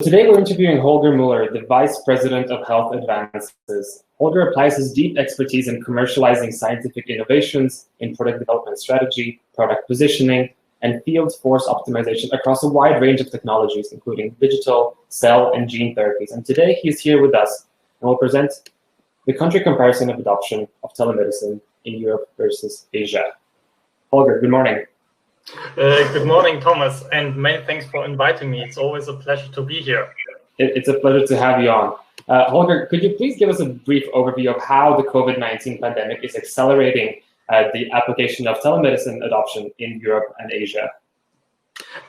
Today we're interviewing Holger Müller, the Vice President of Health Advances. Holger applies his deep expertise in commercializing scientific innovations in product development strategy, product positioning, and field force optimization across a wide range of technologies, including digital, cell, and gene therapies. And today he's here with us and will present the country comparison of adoption of telemedicine in Europe versus Asia. Holger, good morning. Good morning, Thomas, and many thanks for inviting me. It's always a pleasure to be here. It's a pleasure to have you on. Holger, could you please give us a brief overview of how the COVID-19 pandemic is accelerating the application of telemedicine adoption in Europe and Asia?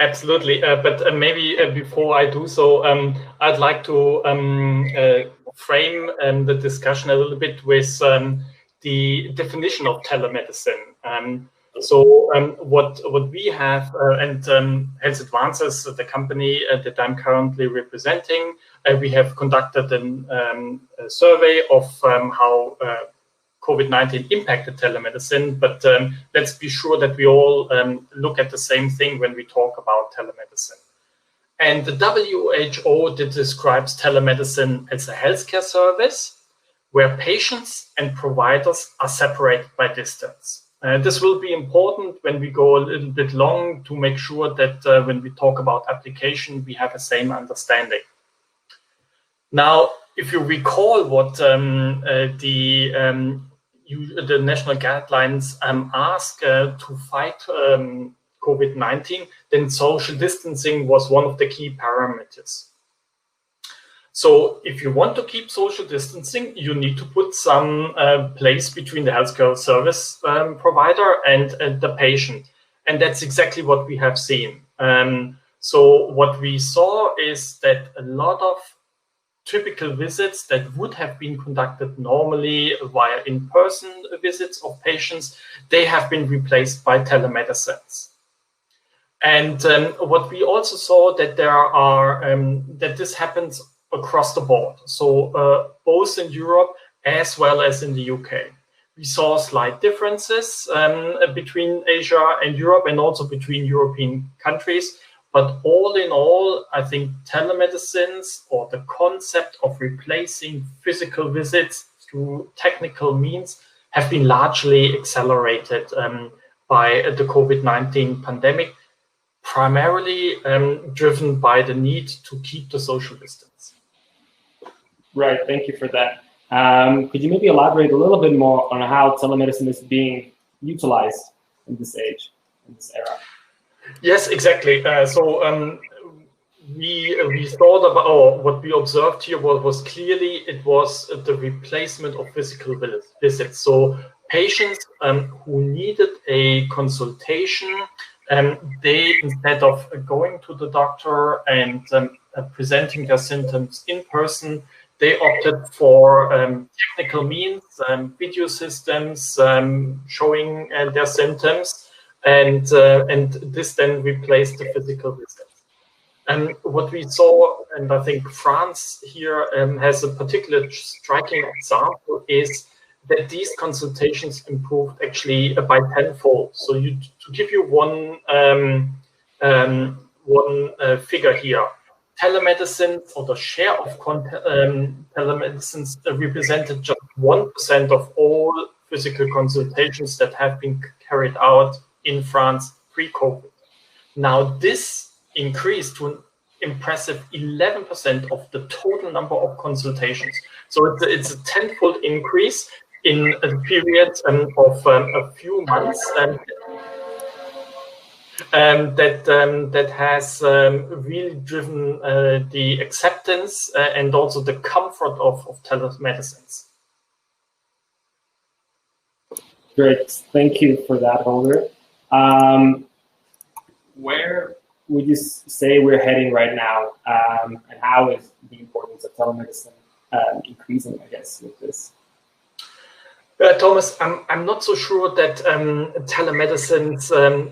Absolutely, but maybe before I do so, I'd like to frame the discussion a little bit with the definition of telemedicine. So what we have, and Health Advances, the company that I'm currently representing, we have conducted a survey of how COVID-19 impacted telemedicine, but let's be sure that we all look at the same thing when we talk about telemedicine. And the WHO describes telemedicine as a healthcare service where patients and providers are separated by distance. This will be important when we go a little bit long to make sure that when we talk about application, we have the same understanding. Now, if you recall what the national guidelines ask to fight COVID-19, then social distancing was one of the key parameters. So if you want to keep social distancing, you need to put some place between the healthcare service provider and the patient. And that's exactly what we have seen. So what we saw is that a lot of typical visits that would have been conducted normally via in-person visits of patients, they have been replaced by telemedicines. And what we also saw that there are that this happens across the board, so both in Europe as well as in the UK. We saw slight differences between Asia and Europe and also between European countries. But all in all, I think telemedicines, or the concept of replacing physical visits through technical means, have been largely accelerated by the COVID-19 pandemic, primarily driven by the need to keep the social distance. Right, thank you for that. Could you maybe elaborate a little bit more on how telemedicine is being utilized in this age, in this era? Yes, exactly. So we thought about, or what we observed here was clearly it was the replacement of physical visits. So patients who needed a consultation, they, instead of going to the doctor and presenting their symptoms in person, they opted for technical means, video systems showing their symptoms, and this then replaced the physical visits. And what we saw, and I think France here has a particular striking example, is that these consultations improved actually by tenfold. So to give you one figure here, telemedicine, or the share of telemedicines represented just 1% of all physical consultations that have been carried out in France pre-COVID. Now this increased to an impressive 11% of the total number of consultations. So it's a tenfold increase in a period of a few months. That has really driven the acceptance and also the comfort of telemedicines. Great, thank you for that, Holger. Where would you say we're heading right now, and how is the importance of telemedicine increasing, I guess, with this? Thomas, I'm not so sure that telemedicines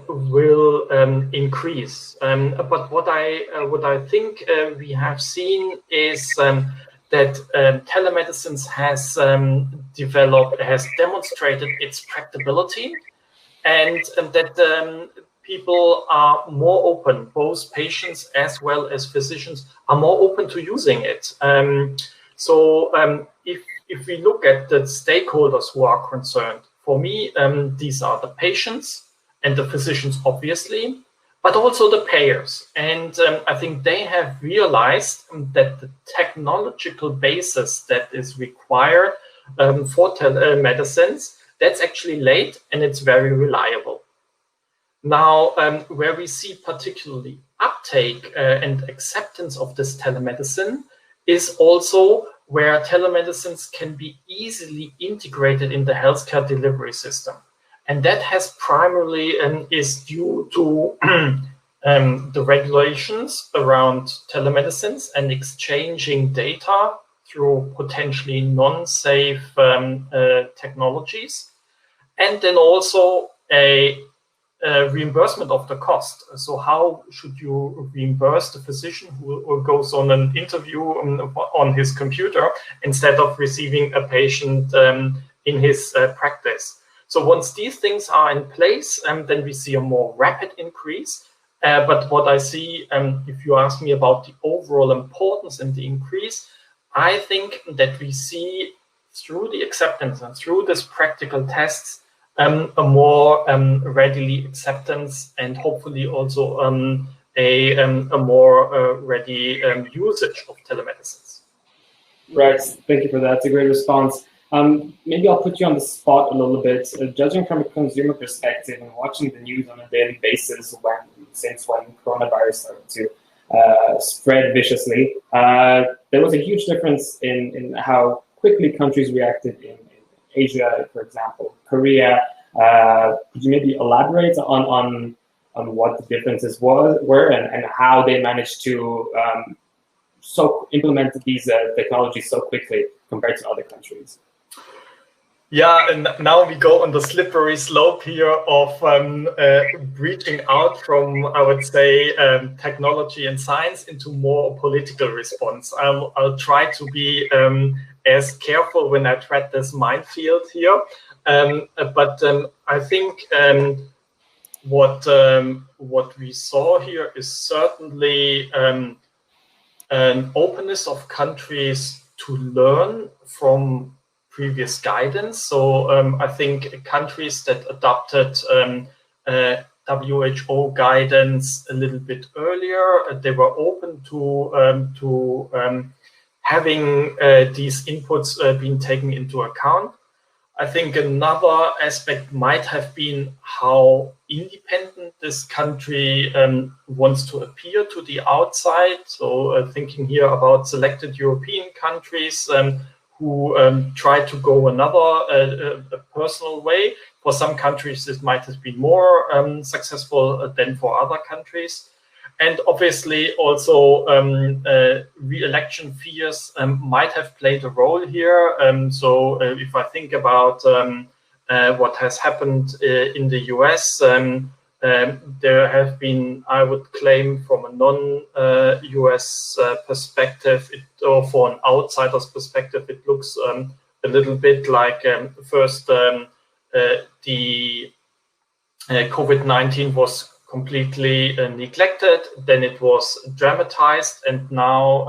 will increase. But what I think we have seen is that telemedicines has demonstrated its practicability, and that people are more open, both patients as well as physicians are more open to using it. If we look at the stakeholders who are concerned, for me, these are the patients and the physicians, obviously, but also the payers. And I think they have realized that the technological basis that is required for telemedicines, that's actually laid and it's very reliable. Now, where we see particularly uptake and acceptance of this telemedicine is also where telemedicines can be easily integrated in the healthcare delivery system. And that has primarily is due to the regulations around telemedicines and exchanging data through potentially non-safe technologies. And then also a reimbursement of the cost. So how should you reimburse the physician who goes on an interview on his computer instead of receiving a patient in his practice? So once these things are in place, then we see a more rapid increase. But what I see, if you ask me about the overall importance and the increase, I think that we see through the acceptance and through this practical tests, a more readily acceptance and hopefully also a more ready usage of telemedicines. Right, thank you for that. It's a great response. Maybe I'll put you on the spot a little bit. Judging from a consumer perspective and watching the news on a daily basis since when coronavirus started to spread viciously, there was a huge difference in how quickly countries reacted in Asia, for example, Korea. Could you maybe elaborate on what the differences were and how they managed to implement these technologies so quickly compared to other countries? Yeah, and now we go on the slippery slope here of reaching out from, I would say, technology and science into more political response. I'll try to be as careful when I tread this minefield here. But I think what we saw here is certainly an openness of countries to learn from previous guidance. So I think countries that adopted WHO guidance a little bit earlier, they were open to having these inputs being taken into account. I think another aspect might have been how independent this country wants to appear to the outside. So thinking here about selected European countries who try to go another personal way. For some countries, this might have been more successful than for other countries. And obviously also re-election fears might have played a role here. So if I think about what has happened in the US, there have been, I would claim from a non-US perspective, or for an outsider's perspective, it looks a little bit like first the COVID-19 was completely neglected, then it was dramatized, and now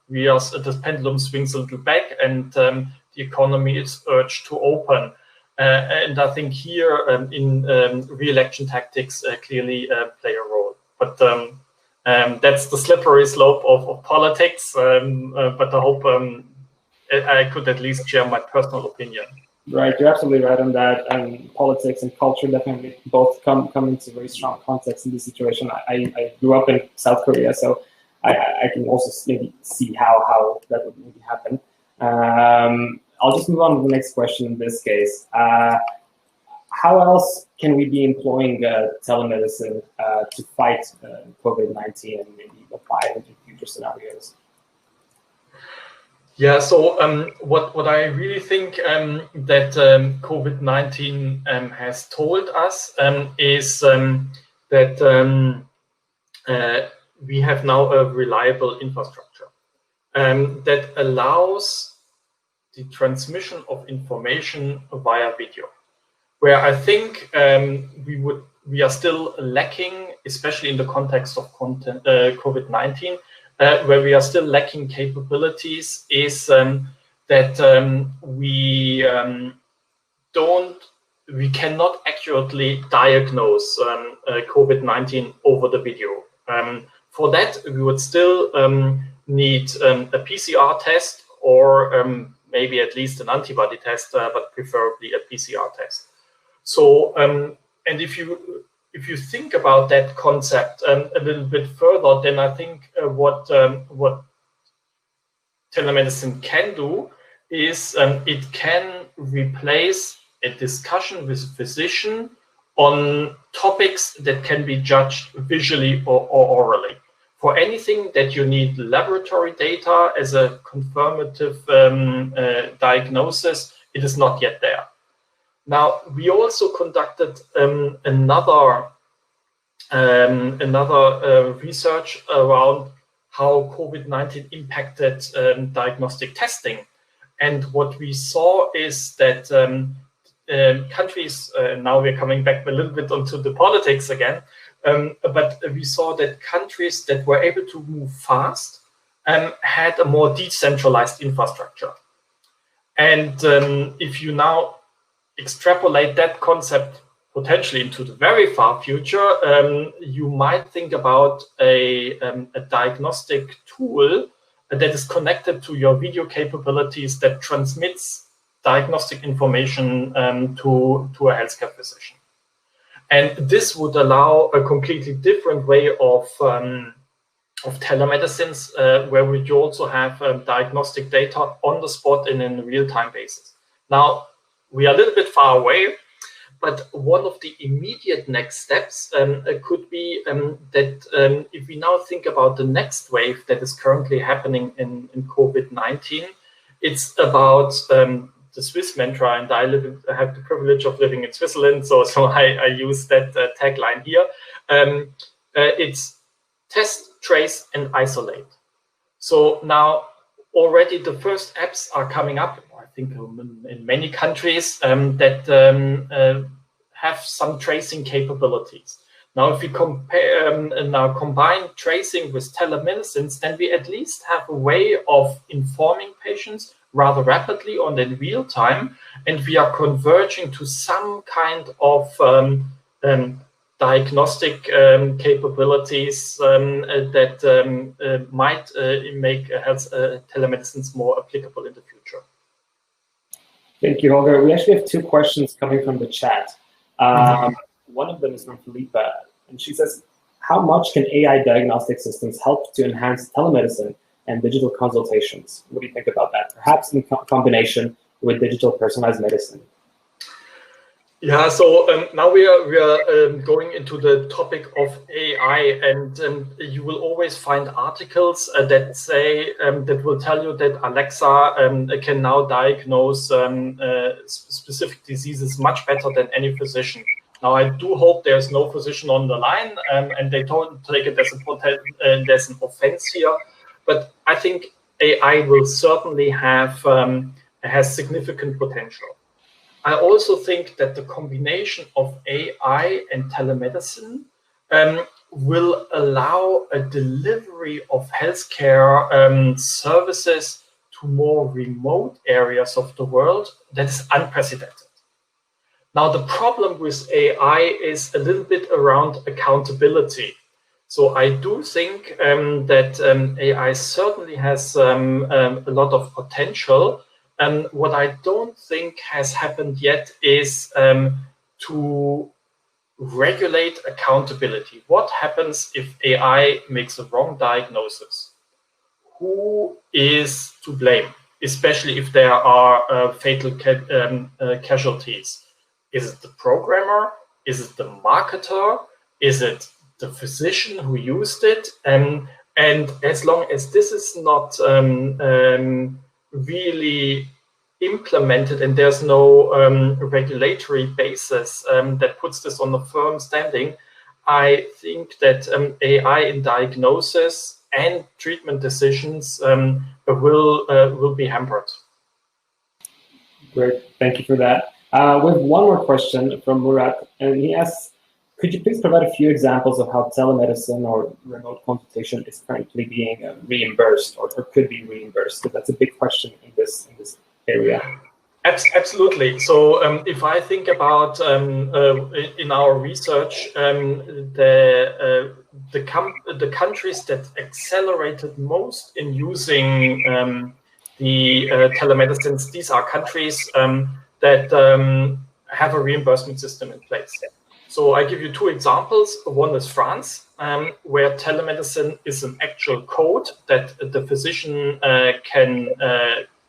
the pendulum swings a little back and the economy is urged to open. And I think here in re-election tactics clearly play a role. But that's the slippery slope of politics, but I hope I could at least share my personal opinion. Right, you're absolutely right on that. And politics and culture definitely both come into very strong context in this situation. I grew up in South Korea, so I can also maybe see how that would maybe happen. I'll just move on to the next question in this case. How else can we be employing telemedicine to fight COVID-19 and maybe apply it into future scenarios? Yeah, so what I really think that COVID-19 has told us is that we have now a reliable infrastructure that allows the transmission of information via video, where I think we would we are still lacking, especially in the context of COVID-19, where we are still lacking capabilities, is that we cannot accurately diagnose COVID-19 over the video. For that, we would still need a PCR test, or maybe at least an antibody test, but preferably a PCR test. So, and if you think about that concept a little bit further, then I think what telemedicine can do is it can replace a discussion with a physician on topics that can be judged visually or orally. For anything that you need laboratory data as a confirmative diagnosis, it is not yet there. Now, we also conducted another research around how COVID-19 impacted diagnostic testing. And what we saw is that countries, now we're coming back a little bit onto the politics again, but we saw that countries that were able to move fast had a more decentralized infrastructure. And if you now extrapolate that concept potentially into the very far future, you might think about a diagnostic tool that is connected to your video capabilities that transmits diagnostic information to a healthcare physician. And this would allow a completely different way of telemedicines, where we also have diagnostic data on the spot and in a real-time basis. Now, we are a little bit far away, but one of the immediate next steps could be that if we now think about the next wave that is currently happening in COVID-19, it's about the Swiss mantra, and I have the privilege of living in Switzerland, so I use that tagline here. It's test, trace, and isolate. So now already the first apps are coming up, I think in many countries, that have some tracing capabilities. Now, if we combine tracing with telemedicine, then we at least have a way of informing patients rather rapidly on in real time, and we are converging to some kind of diagnostic capabilities that might make health telemedicines more applicable in the future. Thank you, Holger. We actually have two questions coming from the chat. One of them is from Felipa, and she says, how much can AI diagnostic systems help to enhance telemedicine and digital consultations? What do you think about that? Perhaps in combination with digital personalized medicine. Yeah, so now we are going into the topic of AI, and you will always find articles that say that will tell you that Alexa can now diagnose specific diseases much better than any physician. Now, I do hope there's no physician on the line, and they don't take it as an offense here. But I think AI will certainly has significant potential. I also think that the combination of AI and telemedicine will allow a delivery of healthcare services to more remote areas of the world that is unprecedented. Now, the problem with AI is a little bit around accountability. So I do think that AI certainly has a lot of potential. And what I don't think has happened yet is to regulate accountability. What happens if AI makes a wrong diagnosis? Who is to blame, especially if there are fatal casualties? Is it the programmer? Is it the marketer? Is it the physician who used it? And as long as this is not really implemented and there's no regulatory basis that puts this on a firm standing, I think that AI in diagnosis and treatment decisions will be hampered. Great, thank you for that. We have one more question from Murat, and he asks, Could you please provide a few examples of how telemedicine or remote consultation is currently being reimbursed or could be reimbursed? Because that's a big question in this area. Absolutely. So if I think about in our research, the countries that accelerated most in using the telemedicines, these are countries that have a reimbursement system in place. So I give you two examples. One is France, where telemedicine is an actual code that the physician can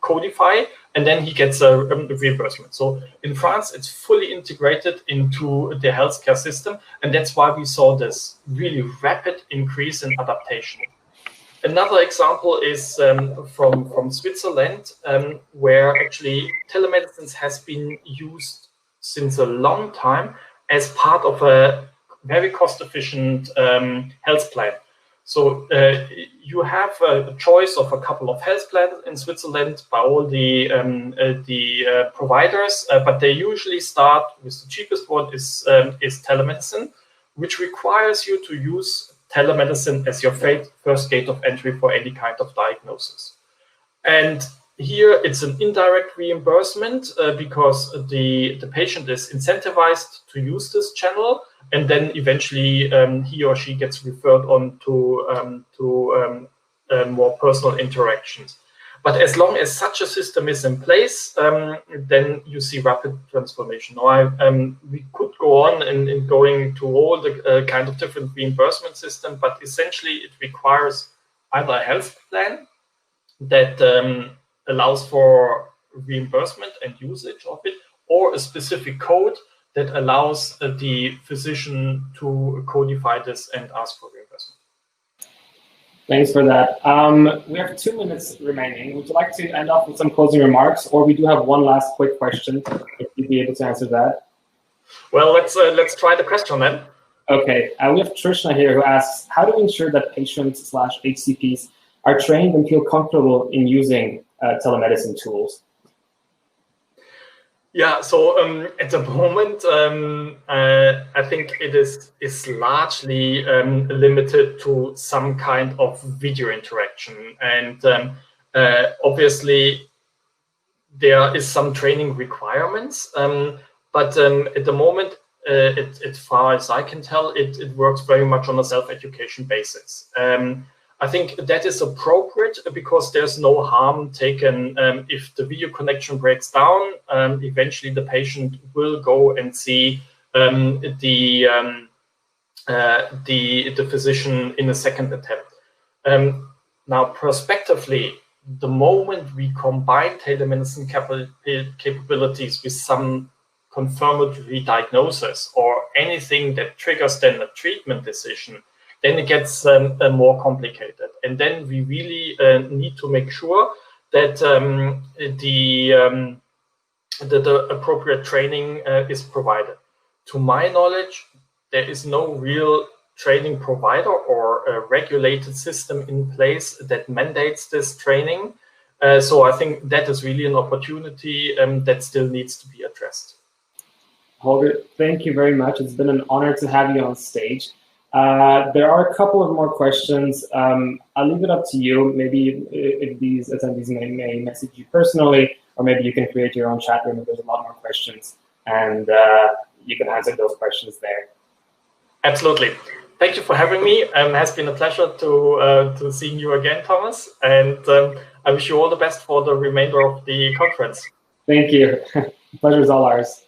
codify, and then he gets a reimbursement. So in France, it's fully integrated into the healthcare system, and that's why we saw this really rapid increase in adaptation. Another example is from Switzerland, where actually telemedicine has been used since a long time as part of a very cost-efficient health plan. So you have a choice of a couple of health plans in Switzerland by all the providers, but they usually start with the cheapest one is telemedicine, which requires you to use telemedicine as your first gate of entry for any kind of diagnosis. And here it's an indirect reimbursement because the patient is incentivized to use this channel, and then eventually he or she gets referred on to more personal interactions. But as long as such a system is in place, then you see rapid transformation. Now, we could go on in going to all the kind of different reimbursement system, but essentially it requires either a health plan that allows for reimbursement and usage of it, or a specific code that allows the physician to codify this and ask for reimbursement. Thanks for that. We have 2 minutes remaining. Would you like to end off with some closing remarks, or we do have one last quick question, if you'd be able to answer that? Well, let's try the question then. Okay, we have Trishna here who asks, how do we ensure that patients/HCPs are trained and feel comfortable in using telemedicine tools? Yeah, so at the moment, I think it is largely limited to some kind of video interaction, and obviously there is some training requirements, but at the moment, as far as I can tell, it works very much on a self-education basis. I think that is appropriate because there's no harm taken if the video connection breaks down. Eventually, the patient will go and see the physician in a second attempt. Now, prospectively, the moment we combine telemedicine capabilities with some confirmatory diagnosis or anything that triggers then a treatment decision, then it gets more complicated. And then we really need to make sure that the appropriate training is provided. To my knowledge, there is no real training provider or a regulated system in place that mandates this training. So I think that is really an opportunity that still needs to be addressed. Holger, thank you very much. It's been an honor to have you on stage. There are a couple of more questions. I'll leave it up to you. Maybe if these attendees may message you personally, or maybe you can create your own chat room if there's a lot more questions, and you can answer those questions there. Absolutely. Thank you for having me. It has been a pleasure to seeing you again, Thomas, and I wish you all the best for the remainder of the conference. Thank you. The pleasure is all ours.